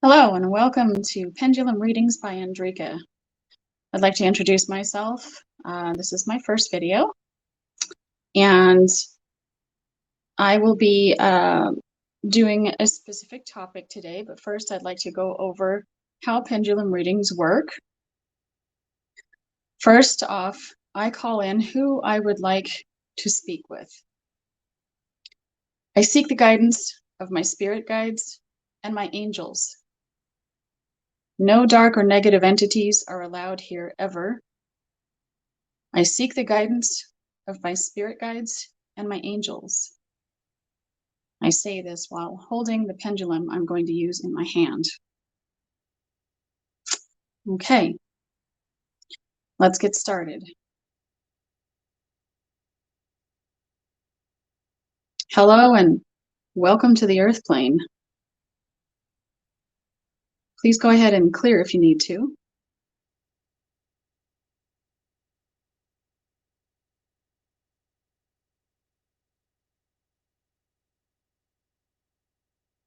Hello and welcome to Pendulum Readings by Andrika. I'd like to introduce myself. This is my first video, and I will be doing a specific topic today, but first I'd like to go over how pendulum readings work. First off, I call in who I would like to speak with. I seek the guidance of my spirit guides and my angels. No dark or negative entities are allowed here ever. I seek the guidance of my spirit guides and my angels. I say this while holding the pendulum I'm going to use in my hand. Okay, let's get started. Hello and welcome to the Earth plane. Please go ahead and clear if you need to.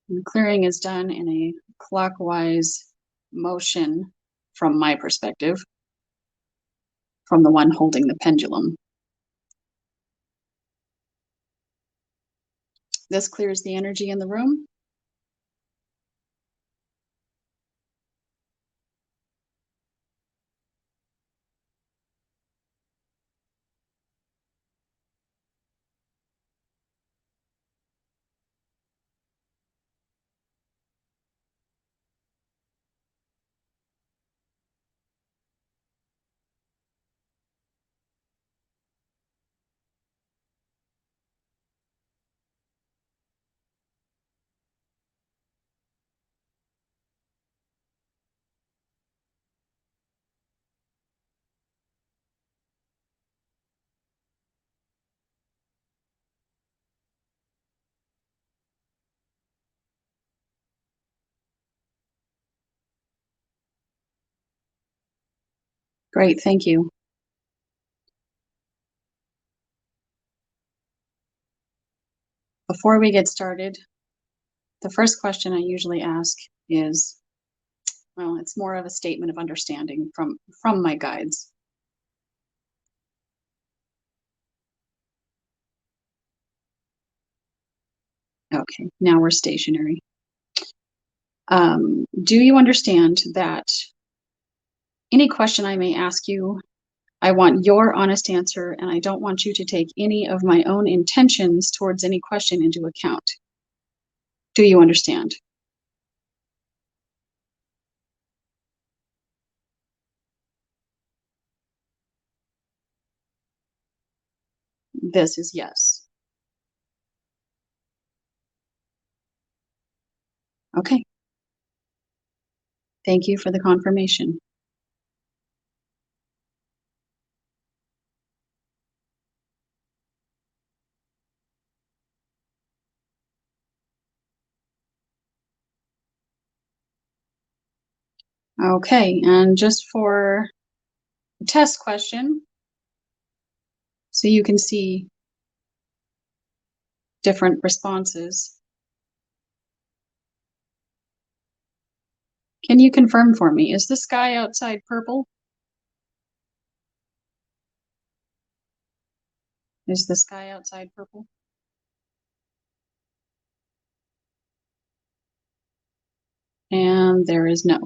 And the clearing is done in a clockwise motion from my perspective, from the one holding the pendulum. This clears the energy in the room. Great, thank you. Before we get started, the first question I usually ask is, well, it's more of a statement of understanding from my guides. Okay, now we're stationary. Do you understand that any question I may ask you, I want your honest answer, and I don't want you to take any of my own intentions towards any question into account? Do you understand? This is yes. Okay. Thank you for the confirmation. Okay, and just for a test question, so you can see different responses. Can you confirm for me, is the sky outside purple? Is the sky outside purple? And there is no.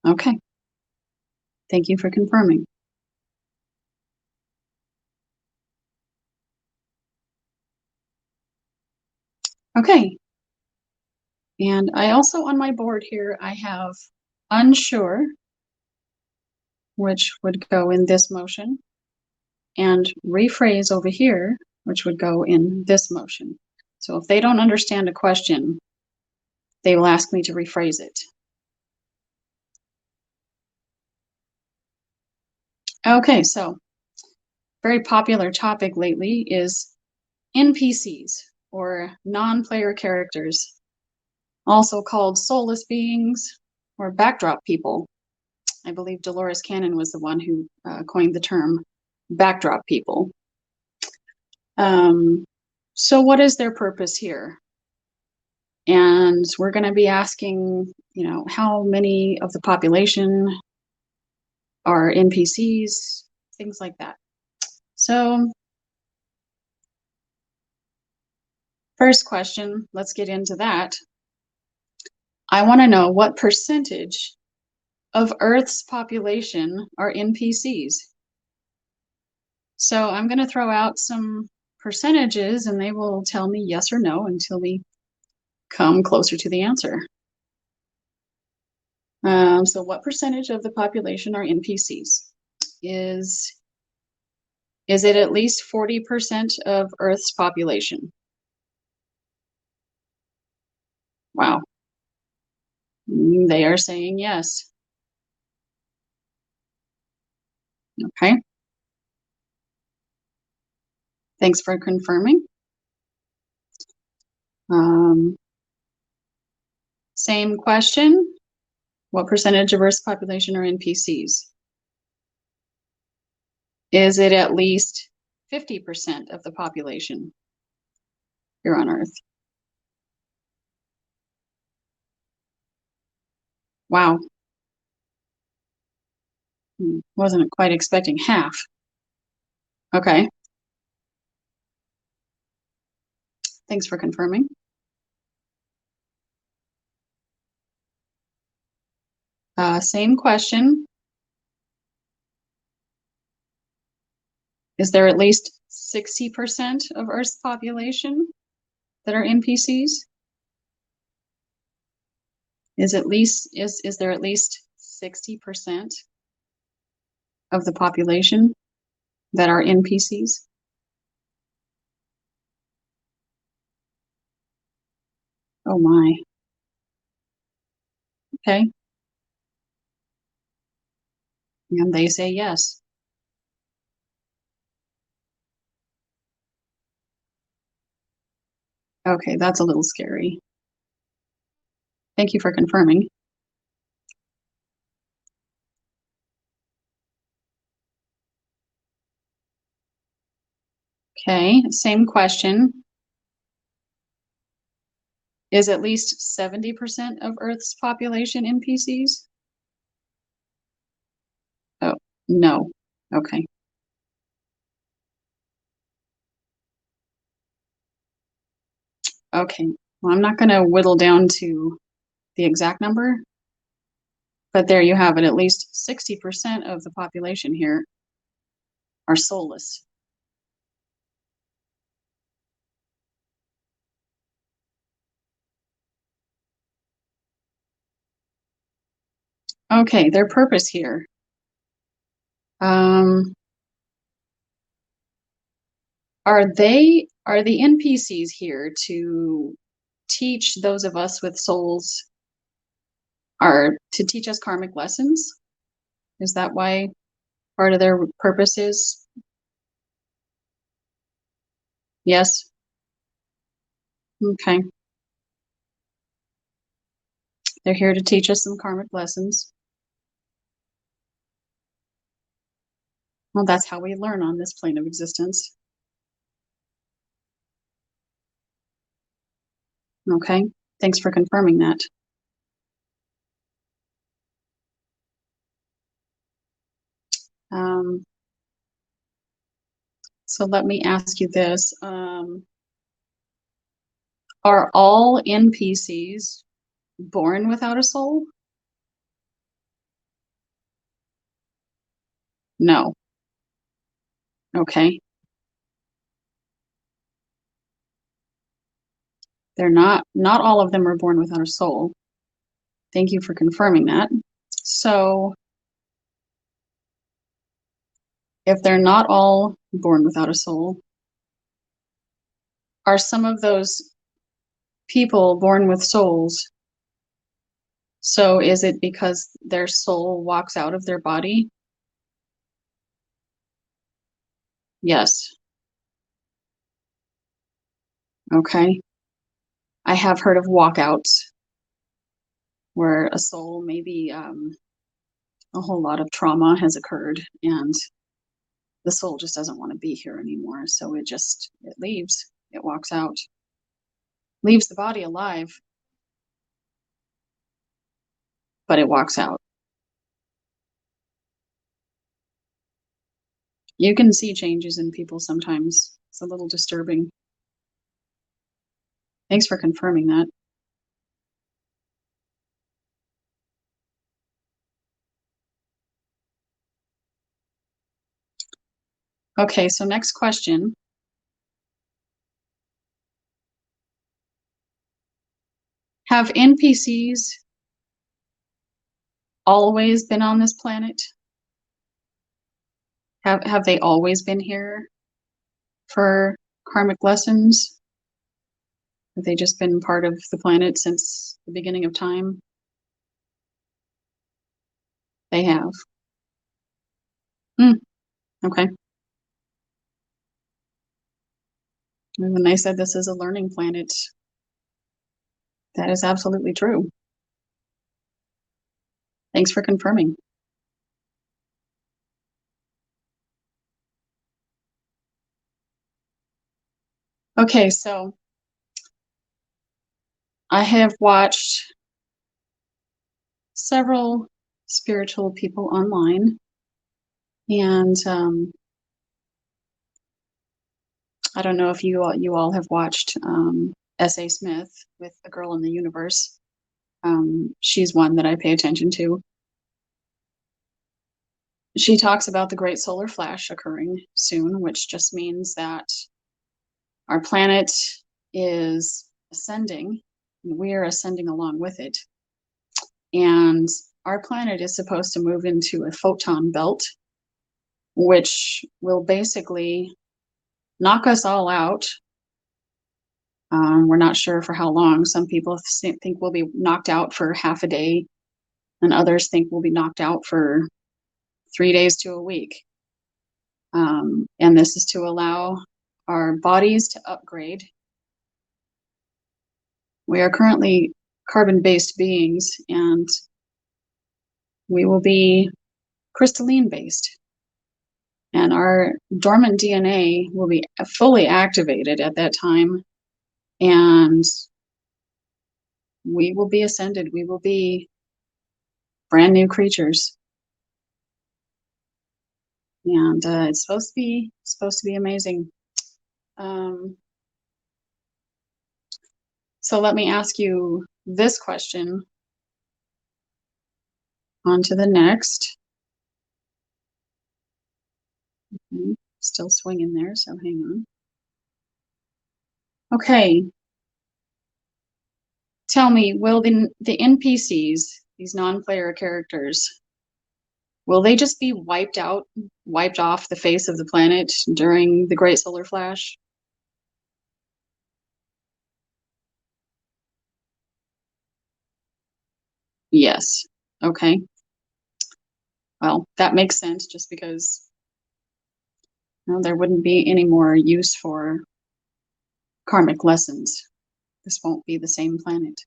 Okay. Thank you for confirming. Okay. And I also on my board here, I have unsure, which would go in this motion, and rephrase over here, which would go in this motion. So if they don't understand a question, they will ask me to rephrase it. Okay, so very popular topic lately is NPCs, or non-player characters, also called soulless beings or backdrop people. I believe Dolores Cannon was the one who coined the term. backdrop people. So what is their purpose here? And we're going to be asking, how many of the population are NPCs, things like that. So first question, let's get into that. I want to know what percentage of Earth's population are NPCs. So I'm going to throw out some percentages and they will tell me yes or no until we come closer to the answer. So what percentage of the population are NPCs? Is it at least 40% of Earth's population? Wow. They are saying yes. Okay. Thanks for confirming. Same question. What percentage of Earth's population are NPCs? Is it at least 50% of the population here on Earth? Wow. Wasn't quite expecting half. Okay. Thanks for confirming. Same question. Is there at least 60% of Earth's population that are NPCs? Is there at least 60% of the population that are NPCs? Oh my. Okay. And they say yes. Okay, that's a little scary. Thank you for confirming. Okay, same question. Is at least 70% of Earth's population NPCs? Oh, no. Okay. Okay. Well, I'm not going to whittle down to the exact number, but there you have it. At least 60% of the population here are soulless. Okay, their purpose here. Are the NPCs here to teach those of us with souls, are to teach us karmic lessons? Is that why part of their purpose is? Yes. Okay. They're here to teach us some karmic lessons. Well, that's how we learn on this plane of existence. Okay. Thanks for confirming that. So let me ask you this. Are all NPCs born without a soul? No. Okay. They're not all of them are born without a soul. Thank you for confirming that. So if they're not all born without a soul, are some of those people born with souls? So is it because their soul walks out of their body? Yes. Okay. I have heard of walkouts where a soul, maybe a whole lot of trauma has occurred and the soul just doesn't want to be here anymore. So it leaves. It walks out, leaves the body alive, but it walks out. You can see changes in people sometimes. It's a little disturbing. Thanks for confirming that. Okay, so next question. Have NPCs always been on this planet? Have they always been here for karmic lessons? Have they just been part of the planet since the beginning of time? They have. Okay. And when they said this is a learning planet, that is absolutely true. Thanks for confirming. Okay, so I have watched several spiritual people online, and I don't know if you all have watched S.A. Smith with A Girl in the Universe. She's one that I pay attention to. She talks about the great solar flash occurring soon, which just means that our planet is ascending, and we are ascending along with it. And our planet is supposed to move into a photon belt, which will basically knock us all out. We're not sure for how long. Some people think we'll be knocked out for half a day, and others think we'll be knocked out for 3 days to a week. And this is to allow our bodies to upgrade. We are currently carbon-based beings, and we will be crystalline-based. And our dormant DNA will be fully activated at that time, and we will be ascended. We will be brand new creatures. And it's supposed to be amazing. So let me ask you this question. On to the next. Okay, still swinging there, so hang on. Okay. Tell me, will the NPCs, these non-player characters, will they just be wiped off the face of the planet during the Great Solar Flash? Yes. Okay. Well, that makes sense just because there wouldn't be any more use for karmic lessons. This won't be the same planet.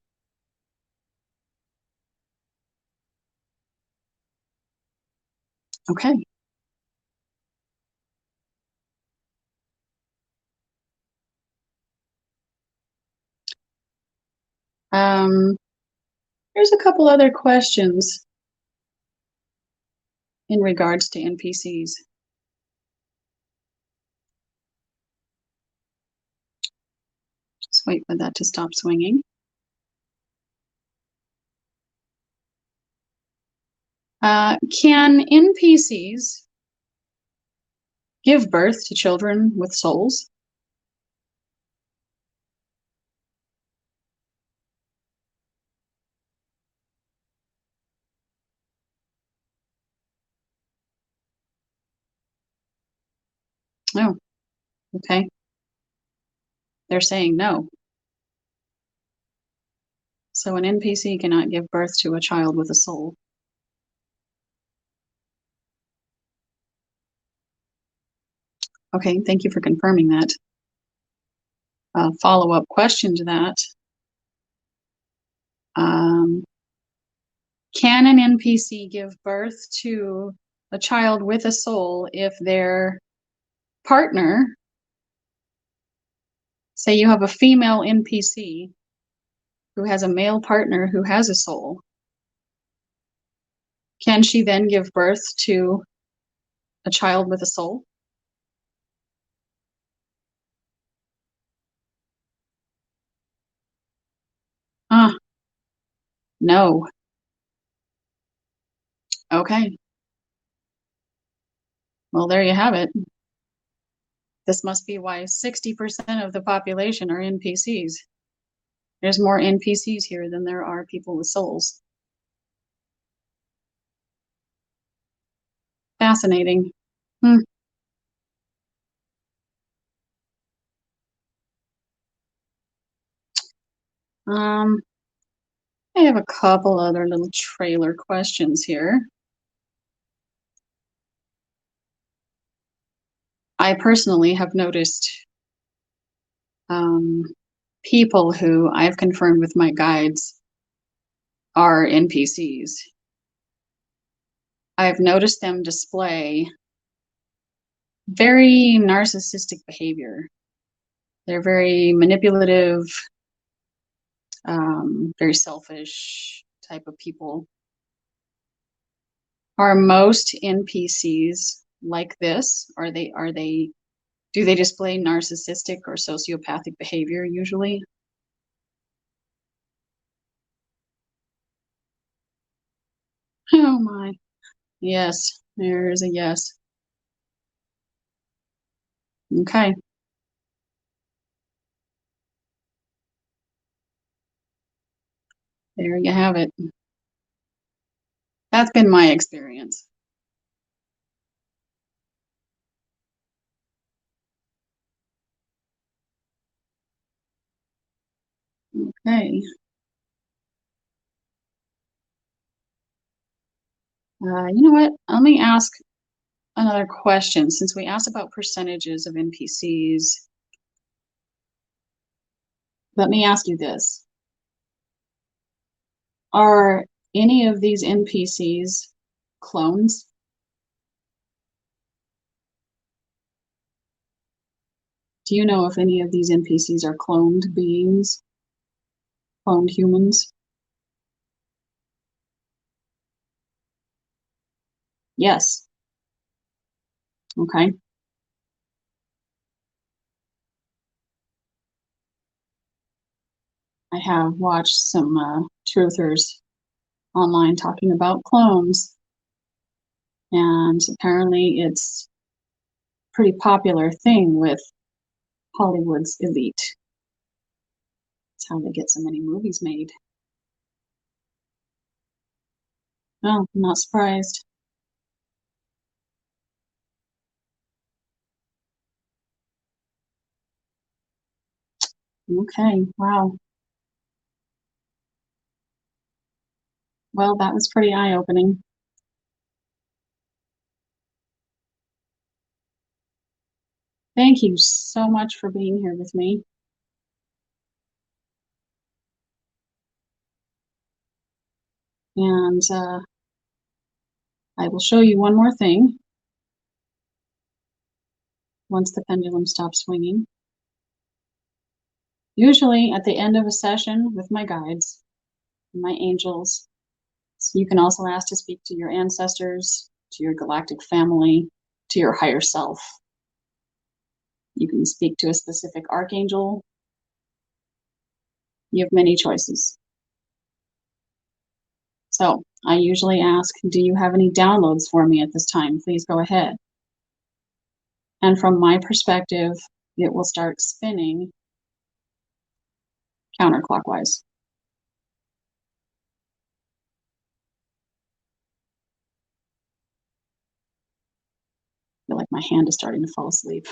Okay. There's a couple other questions in regards to NPCs. Just wait for that to stop swinging. Can NPCs give birth to children with souls? Oh, okay. They're saying no. So an NPC cannot give birth to a child with a soul. Okay, thank you for confirming that. Follow-up question to that. Can an NPC give birth to a child with a soul if their partner, say you have a female NPC who has a male partner who has a soul, can she then give birth to a child with a soul? Ah, no. Okay. Well, there you have it. This must be why 60% of the population are NPCs. There's more NPCs here than there are people with souls. Fascinating. Hmm. Um, I have a couple other little trailer questions here. I personally have noticed um, people who I've confirmed with my guides are NPCs. I've noticed them display very narcissistic behavior. They're very manipulative, very selfish type of people. Are most NPCs like this? Do they display narcissistic or sociopathic behavior usually? Oh my. Yes, there's a yes. Okay, there you have it. That's been my experience. Okay. You know what? Let me ask another question. Since we asked about percentages of NPCs, let me ask you this. Are any of these NPCs clones? Do you know if any of these NPCs are cloned beings, cloned humans? Yes. Okay. I have watched some truthers online talking about clones, and apparently it's a pretty popular thing with Hollywood's elite. It's how they get so many movies made. Oh, I'm not surprised. Okay, wow. Well, that was pretty eye-opening. Thank you so much for being here with me. And I will show you one more thing once the pendulum stops swinging. Usually at the end of a session with my guides, my angels, so you can also ask to speak to your ancestors, to your galactic family, to your higher self. You can speak to a specific archangel. You have many choices. So I usually ask, do you have any downloads for me at this time? Please go ahead. And from my perspective, it will start spinning counterclockwise. I feel like my hand is starting to fall asleep.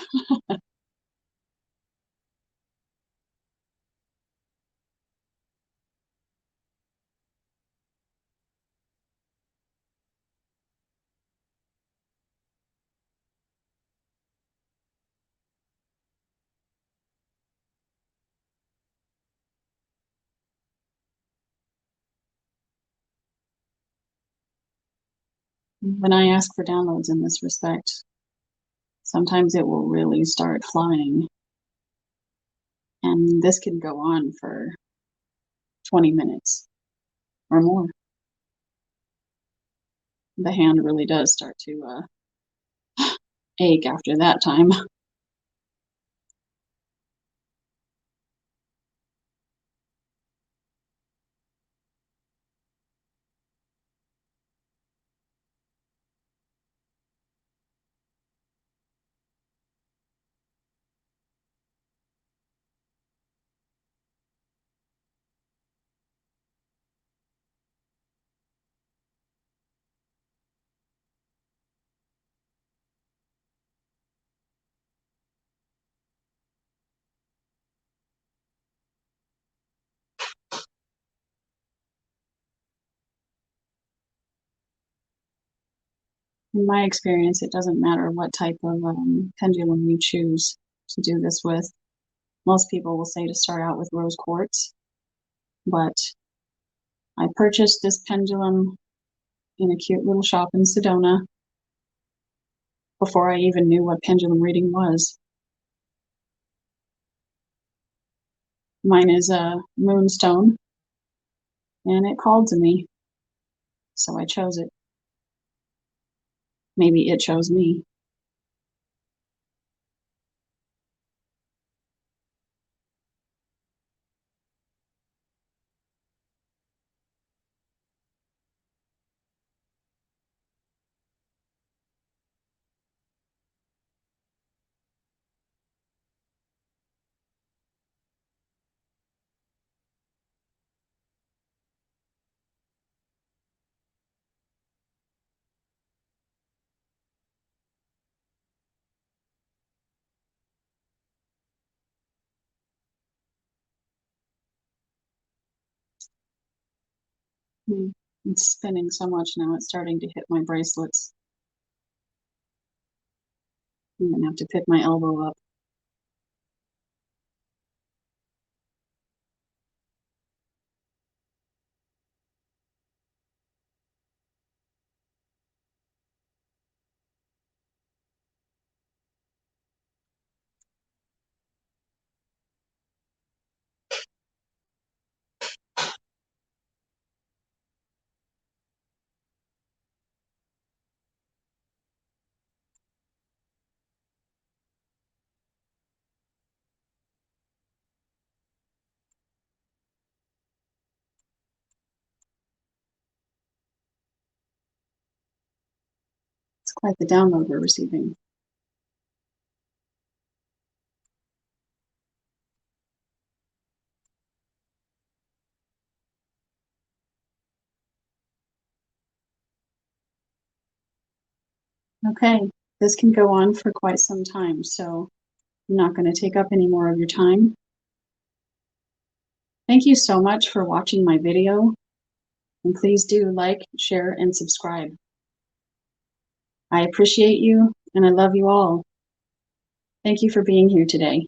When I ask for downloads in this respect, Sometimes it will really start flying. And this can go on for 20 minutes or more. The hand really does start to ache after that time. In my experience, it doesn't matter what type of pendulum you choose to do this with. Most people will say to start out with rose quartz, but I purchased this pendulum in a cute little shop in Sedona before I even knew what pendulum reading was. Mine is a moonstone, and it called to me, so I chose it. Maybe it chose me. It's spinning so much now, it's starting to hit my bracelets. I'm gonna have to pick my elbow up. It's quite the download we're receiving. Okay, this can go on for quite some time, so I'm not going to take up any more of your time. Thank you so much for watching my video, and please do like, share, and subscribe. I appreciate you, and I love you all. Thank you for being here today.